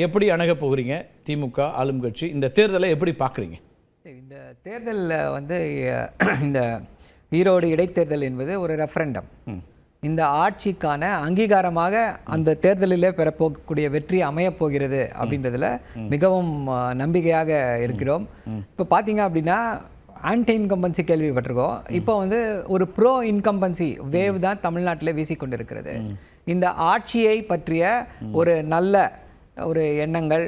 எப்படி அணுகப் போகிறீங்க? திமுக ஆளும் கட்சி இந்த தேர்தலை எப்படி பார்க்குறீங்க? இந்த தேர்தலில் வந்து இந்த ஈரோடு இடைத்தேர்தல் என்பது ஒரு ரெஃபரண்டம். இந்த ஆட்சிக்கான அங்கீகாரமாக அந்த தேர்தலில் பெறப்போகக்கூடிய வெற்றி அமையப் போகிறது அப்படின்றதுல மிகவும் நம்பிக்கையாக இருக்கிறோம். இப்போ பார்த்தீங்க அப்படின்னா ஆன்டி இன்கம்பன்சி கேள்விப்பட்டிருக்கோம். இப்போ வந்து ஒரு ப்ரோ இன்கம்பன்சி வேவ் தான் தமிழ்நாட்டில் வீசிக்கொண்டிருக்கிறது. இந்த ஆட்சியை பற்றிய ஒரு நல்ல ஒரு எண்ணங்கள்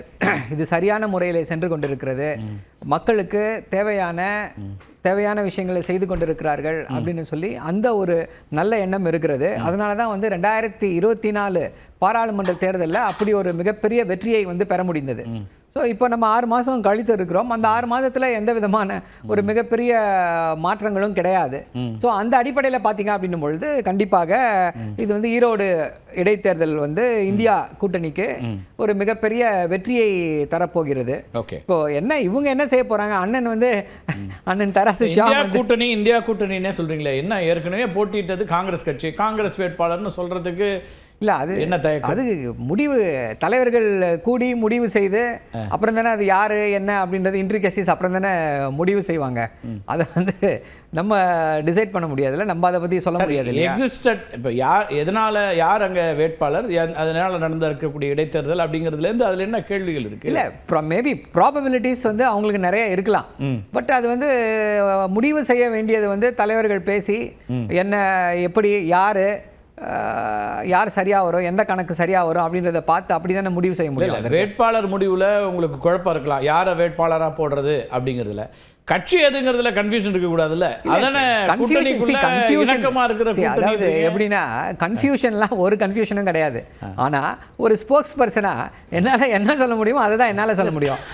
இது சரியான முறையில் சென்று கொண்டிருக்கிறது, மக்களுக்கு தேவையான விஷயங்களை செய்து கொண்டிருக்கிறார்கள் அப்படின்னு சொல்லி அந்த ஒரு நல்ல எண்ணம் இருக்கிறது. அதனால தான் வந்து 2024 பாராளுமன்ற தேர்தலில் அப்படி ஒரு மிகப்பெரிய வெற்றியை வந்து பெற முடிந்தது. ஸோ இப்போ நம்ம 6 மாதம் கழித்து இருக்கிறோம். அந்த 6 மாதத்தில் எந்த விதமான ஒரு மிகப்பெரிய மாற்றங்களும் கிடையாது. ஸோ அந்த அடிப்படையில் பார்த்தீங்க அப்படின்னும் பொழுது கண்டிப்பாக இது வந்து ஈரோடு இடைத்தேர்தல் வந்து இந்தியா கூட்டணிக்கு ஒரு மிகப்பெரிய வெற்றியை தரப்போகிறது. இப்போ இவங்க என்ன செய்ய போகிறாங்க? அண்ணன் தராசு இந்தியா கூட்டணின்னே சொல்கிறீங்களே, என்ன ஏற்கனவே போட்டியிட்டது காங்கிரஸ் கட்சி, காங்கிரஸ் வேட்பாளர்னு சொல்கிறதுக்கு இல்லை, அது முடிவு தலைவர்கள் கூடி முடிவு செய்து அப்புறம் தானே அது யார் என்ன அப்படின்றது இன்ட்ரிகசிஸ் அப்புறம் தானே முடிவு செய்வாங்க. அதை வந்து நம்ம டிசைட் பண்ண முடியாதுல்ல, நம்ம அதை பற்றி சொல்ல முடியாது. எக்ஸிஸ்டட் இப்போ யார் அங்கே வேட்பாளர், அதனால் நடந்த இருக்கக்கூடிய இடைத்தேர்தல் அப்படிங்கிறதுலேருந்து அதில் என்ன கேள்விகள் இருக்குது? இல்லை, மேபி ப்ராபபிலிட்டிஸ் வந்து அவங்களுக்கு நிறைய இருக்கலாம். பட் அது வந்து முடிவு செய்ய வேண்டியது வந்து தலைவர்கள் பேசி என்ன எப்படி யார் சரியாக வரும், எந்த கணக்கு சரியாக வரும் அப்படின்றத பார்த்து அப்படி தானே முடிவு செய்ய முடியும். வேட்பாளர் முடிவில் உங்களுக்கு குழப்பம் இருக்கலாம், யாரை வேட்பாளராக போடுறது அப்படிங்கிறதுல. கட்சி எதுங்கிறதுல கன்ஃபியூஷன் இருக்கக்கூடாதுல்ல, அதானே இணக்கமாக இருக்கிற. அதாவது எப்படின்னா கன்ஃபியூஷன்லாம் ஒரு கன்ஃபியூஷனும் கிடையாது. ஆனால் ஒரு ஸ்போக்ஸ் பர்சனாக என்னால் என்ன சொல்ல முடியுமோ அதை தான் என்னால் சொல்ல முடியும்.